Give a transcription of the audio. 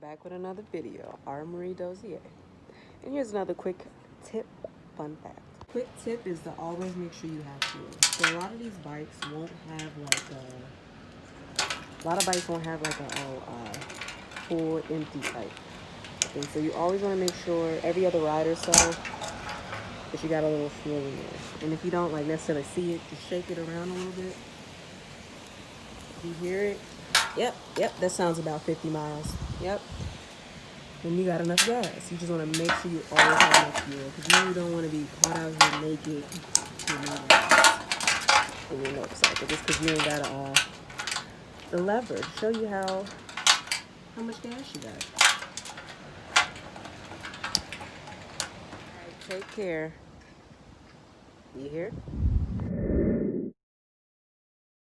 Back with another video, Armory Dozier. And here's another quick tip, fun fact. Quick tip is to always make sure you have fuel. So a lot of these bikes won't have a full empty type. And so you always want to make sure every other rider says that you got a little fuel in there. And if you don't necessarily see it, just shake it around a little bit. You hear it? Yep, that sounds about 50 miles. Yep. And you got enough gas. You just want to make sure you always have enough fuel, because you don't want to be caught out here naked in your motorcycle just because you ain't got the lever to show you how much gas you got. Alright, take care. You hear?